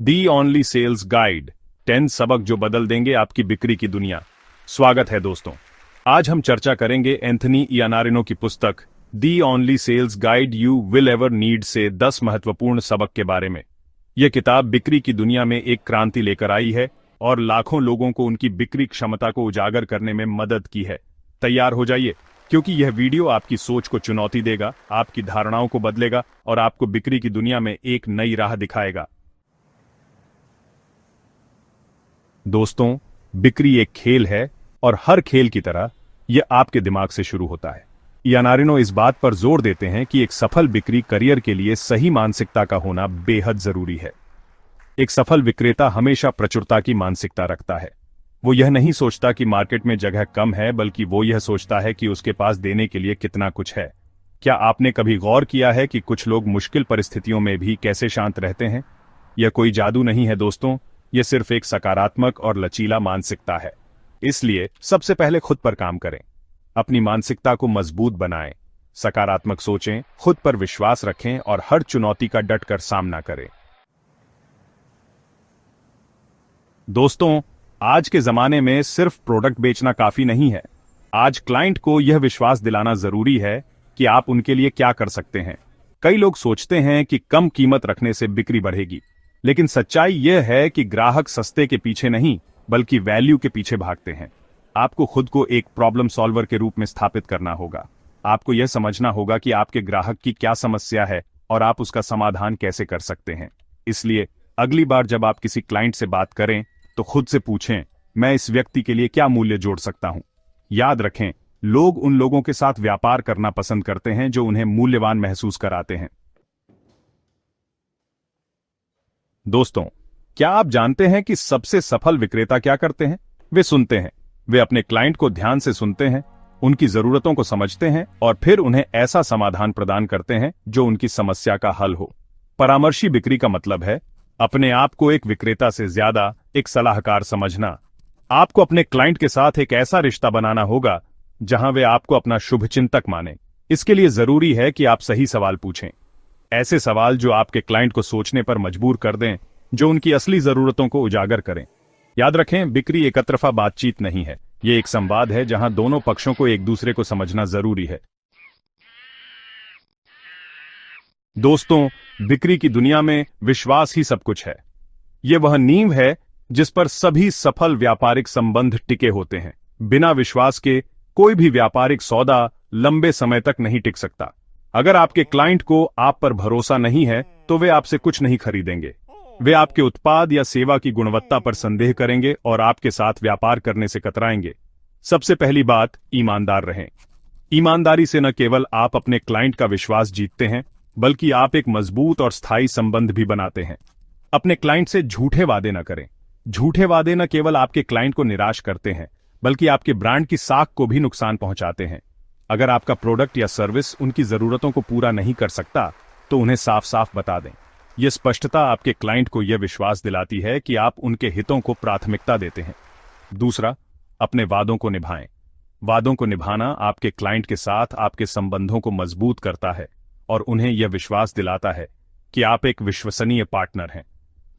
दी only sales guide 10 सबक जो बदल देंगे आपकी बिक्री की दुनिया। स्वागत है दोस्तों। आज हम चर्चा करेंगे एंथनी इयानारिनो की पुस्तक the only sales guide you will ever need से 10 महत्वपूर्ण सबक के बारे में। यह किताब बिक्री की दुनिया में एक क्रांति लेकर आई है और लाखों लोगों को उनकी बिक्री क्षमता को उजागर करने में मदद की है। तैयार हो जाइए, क्योंकि यह वीडियो आपकी सोच को चुनौती देगा, आपकी धारणाओं को बदलेगा और आपको बिक्री की दुनिया में एक नई राह दिखाएगा। दोस्तों, बिक्री एक खेल है और हर खेल की तरह यह आपके दिमाग से शुरू होता है। इयानारिनो इस बात पर जोर देते हैं कि एक सफल बिक्री करियर के लिए सही मानसिकता का होना बेहद जरूरी है। एक सफल विक्रेता हमेशा प्रचुरता की मानसिकता रखता है। वो यह नहीं सोचता कि मार्केट में जगह कम है, बल्कि वो यह सोचता है कि उसके पास देने के लिए कितना कुछ है। क्या आपने कभी गौर किया है कि कुछ लोग मुश्किल परिस्थितियों में भी कैसे शांत रहते हैं? यह कोई जादू नहीं है दोस्तों, यह सिर्फ एक सकारात्मक और लचीला मानसिकता है। इसलिए सबसे पहले खुद पर काम करें, अपनी मानसिकता को मजबूत बनाएं, सकारात्मक सोचें, खुद पर विश्वास रखें और हर चुनौती का डटकर सामना करें। दोस्तों, आज के जमाने में सिर्फ प्रोडक्ट बेचना काफी नहीं है। आज क्लाइंट को यह विश्वास दिलाना जरूरी है कि आप उनके लिए क्या कर सकते हैं। कई लोग सोचते हैं कि कम कीमत रखने से बिक्री बढ़ेगी, लेकिन सच्चाई यह है कि ग्राहक सस्ते के पीछे नहीं, बल्कि वैल्यू के पीछे भागते हैं। आपको खुद को एक प्रॉब्लम सॉल्वर के रूप में स्थापित करना होगा। आपको यह समझना होगा कि आपके ग्राहक की क्या समस्या है और आप उसका समाधान कैसे कर सकते हैं। इसलिए अगली बार जब आप किसी क्लाइंट से बात करें तो खुद से पूछें, मैं इस व्यक्ति के लिए क्या मूल्य जोड़ सकता हूं। याद रखें, लोग उन लोगों के साथ व्यापार करना पसंद करते हैं जो उन्हें मूल्यवान महसूस कराते हैं। दोस्तों, क्या आप जानते हैं कि सबसे सफल विक्रेता क्या करते हैं? वे सुनते हैं। वे अपने क्लाइंट को ध्यान से सुनते हैं, उनकी जरूरतों को समझते हैं और फिर उन्हें ऐसा समाधान प्रदान करते हैं जो उनकी समस्या का हल हो। परामर्शी बिक्री का मतलब है अपने आप को एक विक्रेता से ज्यादा एक सलाहकार समझना। आपको अपने क्लाइंट के साथ एक ऐसा रिश्ता बनाना होगा जहां वे आपको अपना शुभचिंतक माने। इसके लिए जरूरी है कि आप सही सवाल पूछें, ऐसे सवाल जो आपके क्लाइंट को सोचने पर मजबूर कर दें, जो उनकी असली जरूरतों को उजागर करें। याद रखें, बिक्री एक तरफा बातचीत नहीं है, यह एक संवाद है जहां दोनों पक्षों को एक दूसरे को समझना जरूरी है। दोस्तों, बिक्री की दुनिया में विश्वास ही सब कुछ है। यह वह नींव है जिस पर सभी सफल व्यापारिक संबंध टिके होते हैं। बिना विश्वास के कोई भी व्यापारिक सौदा लंबे समय तक नहीं टिक सकता। अगर आपके क्लाइंट को आप पर भरोसा नहीं है तो वे आपसे कुछ नहीं खरीदेंगे। वे आपके उत्पाद या सेवा की गुणवत्ता पर संदेह करेंगे और आपके साथ व्यापार करने से कतराएंगे। सबसे पहली बात, ईमानदार रहें। ईमानदारी से न केवल आप अपने क्लाइंट का विश्वास जीतते हैं, बल्कि आप एक मजबूत और स्थायी संबंध भी बनाते हैं। अपने क्लाइंट से झूठे वादे न करें। झूठे वादे न केवल आपके क्लाइंट को निराश करते हैं, बल्कि आपके ब्रांड की साख को भी नुकसान पहुंचाते हैं। अगर आपका प्रोडक्ट या सर्विस उनकी जरूरतों को पूरा नहीं कर सकता, तो उन्हें साफ साफ बता दें। यह स्पष्टता आपके क्लाइंट को यह विश्वास दिलाती है कि आप उनके हितों को प्राथमिकता देते हैं। दूसरा, अपने वादों को निभाएं। वादों को निभाना आपके क्लाइंट के साथ आपके संबंधों को मजबूत करता है और उन्हें यह विश्वास दिलाता है कि आप एक विश्वसनीय पार्टनर हैं।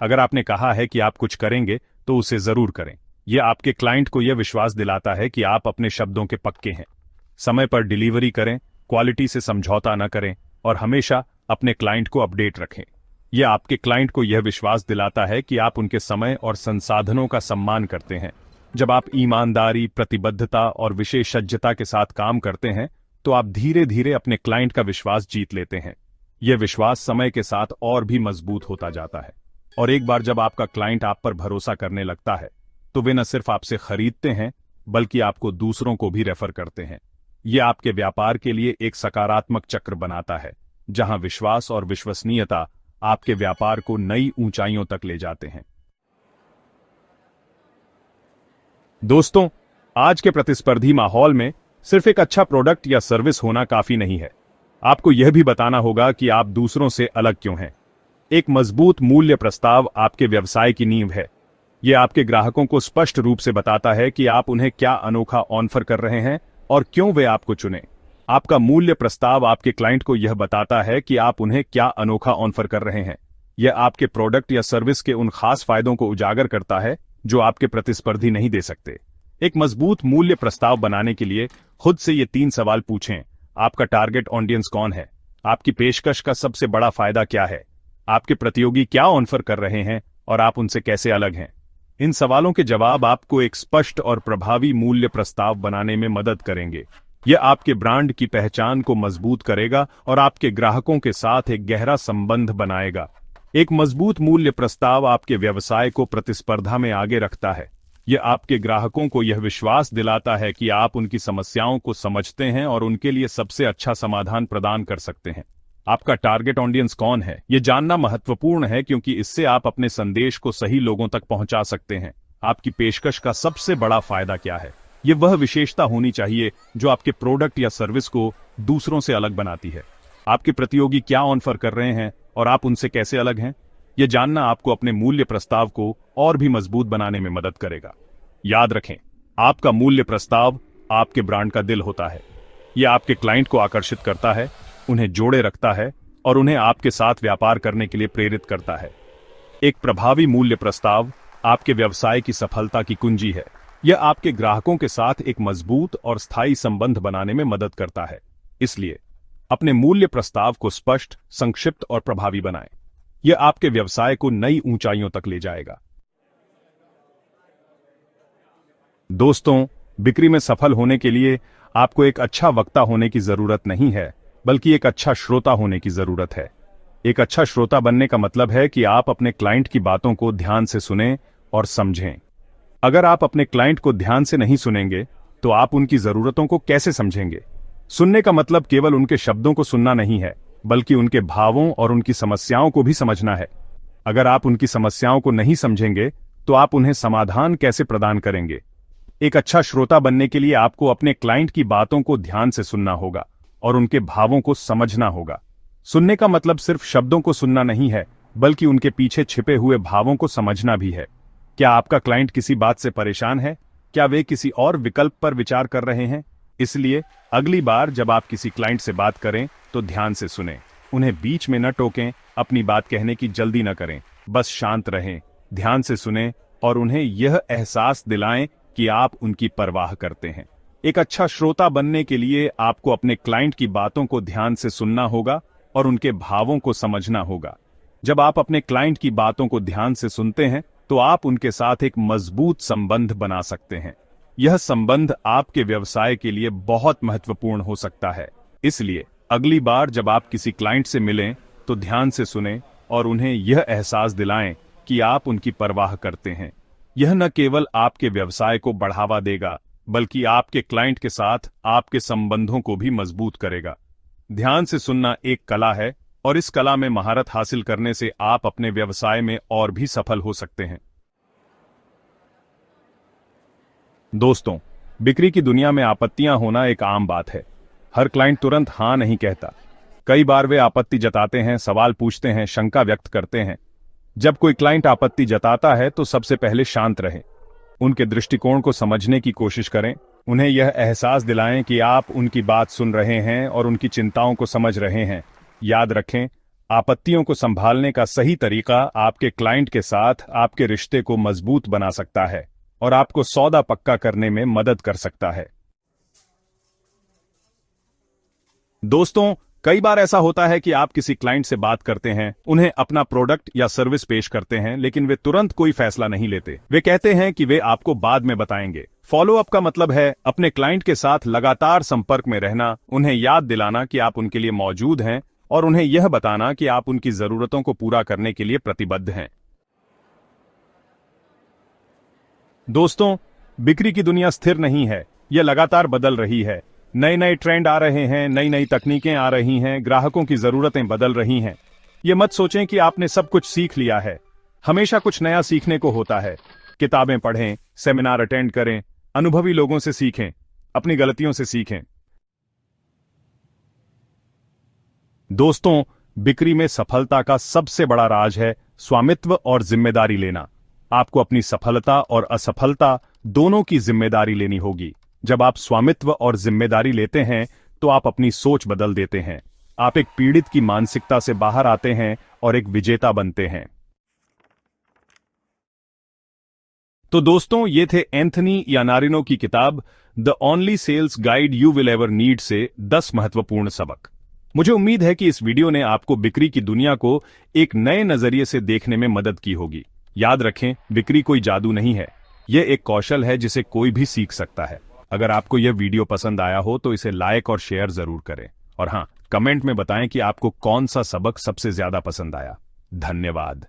अगर आपने कहा है कि आप कुछ करेंगे तो उसे जरूर करें। यह आपके क्लाइंट को यह विश्वास दिलाता है कि आप अपने शब्दों के पक्के हैं। समय पर डिलीवरी करें, क्वालिटी से समझौता न करें और हमेशा अपने क्लाइंट को अपडेट रखें। यह आपके क्लाइंट को यह विश्वास दिलाता है कि आप उनके समय और संसाधनों का सम्मान करते हैं। जब आप ईमानदारी, प्रतिबद्धता और विशेषज्ञता के साथ काम करते हैं तो आप धीरे धीरे अपने क्लाइंट का विश्वास जीत लेते हैं। यह विश्वास समय के साथ और भी मजबूत होता जाता है और एक बार जब आपका क्लाइंट आप पर भरोसा करने लगता है तो वे न सिर्फ आपसे खरीदते हैं, बल्कि आपको दूसरों को भी रेफर करते हैं। यह आपके व्यापार के लिए एक सकारात्मक चक्र बनाता है, जहां विश्वास और विश्वसनीयता आपके व्यापार को नई ऊंचाइयों तक ले जाते हैं। दोस्तों, आज के प्रतिस्पर्धी माहौल में सिर्फ एक अच्छा प्रोडक्ट या सर्विस होना काफी नहीं है। आपको यह भी बताना होगा कि आप दूसरों से अलग क्यों हैं। एक मजबूत मूल्य प्रस्ताव आपके व्यवसाय की नींव है। यह आपके ग्राहकों को स्पष्ट रूप से बताता है कि आप उन्हें क्या अनोखा ऑफर कर रहे हैं और क्यों वे आपको चुनें। आपका मूल्य प्रस्ताव आपके क्लाइंट को यह बताता है कि आप उन्हें क्या अनोखा ऑफर कर रहे हैं। यह आपके प्रोडक्ट या सर्विस के उन खास फायदों को उजागर करता है जो आपके प्रतिस्पर्धी नहीं दे सकते। एक मजबूत मूल्य प्रस्ताव बनाने के लिए खुद से ये 3 सवाल पूछें। आपका टारगेट ऑडियंस कौन है? आपकी पेशकश का सबसे बड़ा फायदा क्या है? आपके प्रतियोगी क्या ऑफर कर रहे हैं और आप उनसे कैसे अलग हैं? इन सवालों के जवाब आपको एक स्पष्ट और प्रभावी मूल्य प्रस्ताव बनाने में मदद करेंगे। यह आपके ब्रांड की पहचान को मजबूत करेगा और आपके ग्राहकों के साथ एक गहरा संबंध बनाएगा। एक मजबूत मूल्य प्रस्ताव आपके व्यवसाय को प्रतिस्पर्धा में आगे रखता है। यह आपके ग्राहकों को यह विश्वास दिलाता है कि आप उनकी समस्याओं को समझते हैं और उनके लिए सबसे अच्छा समाधान प्रदान कर सकते हैं। आपका टारगेट ऑडियंस कौन है, यह जानना महत्वपूर्ण है, क्योंकि इससे आप अपने संदेश को सही लोगों तक पहुंचा सकते हैं। आपकी पेशकश का सबसे बड़ा फायदा क्या है? यह वह विशेषता होनी चाहिए जो आपके प्रोडक्ट या सर्विस को दूसरों से अलग बनाती है। आपके प्रतियोगी क्या ऑफर कर रहे हैं और आप उनसे कैसे अलग हैं? यह जानना आपको अपने मूल्य प्रस्ताव को और भी मजबूत बनाने में मदद करेगा। याद रखें, आपका मूल्य प्रस्ताव आपके ब्रांड का दिल होता है। यह आपके क्लाइंट को आकर्षित करता है, उन्हें जोड़े रखता है और उन्हें आपके साथ व्यापार करने के लिए प्रेरित करता है। एक प्रभावी मूल्य प्रस्ताव आपके व्यवसाय की सफलता की कुंजी है। यह आपके ग्राहकों के साथ एक मजबूत और स्थायी संबंध बनाने में मदद करता है। इसलिए अपने मूल्य प्रस्ताव को स्पष्ट, संक्षिप्त और प्रभावी बनाएं। यह आपके व्यवसाय को नई ऊंचाइयों तक ले जाएगा। दोस्तों, बिक्री में सफल होने के लिए आपको एक अच्छा वक्ता होने की जरूरत नहीं है, बल्कि एक अच्छा श्रोता होने की जरूरत है। एक अच्छा श्रोता बनने का मतलब है कि आप अपने क्लाइंट की बातों को ध्यान से सुनें और समझें। अगर आप अपने क्लाइंट को ध्यान से नहीं सुनेंगे, तो आप उनकी जरूरतों को कैसे समझेंगे? सुनने का मतलब केवल उनके शब्दों को सुनना नहीं है, बल्कि उनके भावों और उनकी समस्याओं को भी समझना है। अगर आप उनकी समस्याओं को नहीं समझेंगे, तो आप उन्हें समाधान कैसे प्रदान करेंगे? एक अच्छा श्रोता बनने के लिए आपको अपने क्लाइंट की बातों को ध्यान से सुनना होगा और उनके भावों को समझना होगा। सुनने का मतलब सिर्फ शब्दों को सुनना नहीं है, बल्कि उनके पीछे छिपे हुए भावों को समझना भी है। क्या आपका क्लाइंट किसी बात से परेशान है? क्या वे किसी और विकल्प पर विचार कर रहे हैं? इसलिए अगली बार जब आप किसी क्लाइंट से बात करें, तो ध्यान से सुनें। उन्हें बीच में न टोकें, अपनी बात कहने की जल्दी न करें। बस शांत रहें, ध्यान से सुनें और उन्हें यह एहसास दिलाएं कि आप उनकी परवाह करते हैं। एक अच्छा श्रोता बनने के लिए आपको अपने क्लाइंट की बातों को ध्यान से सुनना होगा और उनके भावों को समझना होगा। जब आप अपने क्लाइंट की बातों को ध्यान से सुनते हैं, तो आप उनके साथ एक मजबूत संबंध बना सकते हैं। यह संबंध आपके व्यवसाय के लिए बहुत महत्वपूर्ण हो सकता है। इसलिए अगली बार जब आप किसी क्लाइंट से मिलें, तो ध्यान से सुनें और उन्हें यह एहसास दिलाएं कि आप उनकी परवाह करते हैं। यह न केवल आपके व्यवसाय को बढ़ावा देगा, बल्कि आपके क्लाइंट के साथ आपके संबंधों को भी मजबूत करेगा। ध्यान से सुनना एक कला है और इस कला में महारत हासिल करने से आप अपने व्यवसाय में और भी सफल हो सकते हैं। दोस्तों, बिक्री की दुनिया में आपत्तियां होना एक आम बात है। हर क्लाइंट तुरंत हां नहीं कहता। कई बार वे आपत्ति जताते हैं, सवाल पूछते हैं, शंका व्यक्त करते हैं। जब कोई क्लाइंट आपत्ति जताता है, तो सबसे पहले शांत रहें। उनके दृष्टिकोण को समझने की कोशिश करें। उन्हें यह एहसास दिलाएं कि आप उनकी बात सुन रहे हैं और उनकी चिंताओं को समझ रहे हैं। याद रखें, आपत्तियों को संभालने का सही तरीका आपके क्लाइंट के साथ आपके रिश्ते को मजबूत बना सकता है और आपको सौदा पक्का करने में मदद कर सकता है। दोस्तों, कई बार ऐसा होता है कि आप किसी क्लाइंट से बात करते हैं, उन्हें अपना प्रोडक्ट या सर्विस पेश करते हैं, लेकिन वे तुरंत कोई फैसला नहीं लेते। वे कहते हैं कि वे आपको बाद में बताएंगे। फॉलो अप का मतलब है अपने क्लाइंट के साथ लगातार संपर्क में रहना, उन्हें याद दिलाना कि आप उनके लिए मौजूद हैं और उन्हें यह बताना कि आप उनकी जरूरतों को पूरा करने के लिए प्रतिबद्ध हैं। दोस्तों, बिक्री की दुनिया स्थिर नहीं है, यह लगातार बदल रही है। नए नए ट्रेंड आ रहे हैं, नई नई तकनीकें आ रही हैं, ग्राहकों की जरूरतें बदल रही हैं। ये मत सोचें कि आपने सब कुछ सीख लिया है। हमेशा कुछ नया सीखने को होता है। किताबें पढ़ें, सेमिनार अटेंड करें, अनुभवी लोगों से सीखें, अपनी गलतियों से सीखें। दोस्तों, बिक्री में सफलता का सबसे बड़ा राज है स्वामित्व और जिम्मेदारी लेना। आपको अपनी सफलता और असफलता दोनों की जिम्मेदारी लेनी होगी। जब आप स्वामित्व और जिम्मेदारी लेते हैं, तो आप अपनी सोच बदल देते हैं। आप एक पीड़ित की मानसिकता से बाहर आते हैं और एक विजेता बनते हैं। तो दोस्तों, ये थे एंथनी यानारिनो की किताब the only sales guide you will ever need से 10 महत्वपूर्ण सबक। मुझे उम्मीद है कि इस वीडियो ने आपको बिक्री की दुनिया को एक नए नजरिए से देखने में मदद की होगी। याद रखें, बिक्री कोई जादू नहीं है, यह एक कौशल है जिसे कोई भी सीख सकता है। अगर आपको यह वीडियो पसंद आया हो तो इसे लाइक और शेयर जरूर करें, और हां, कमेंट में बताएं कि आपको कौन सा सबक सबसे ज्यादा पसंद आया। धन्यवाद।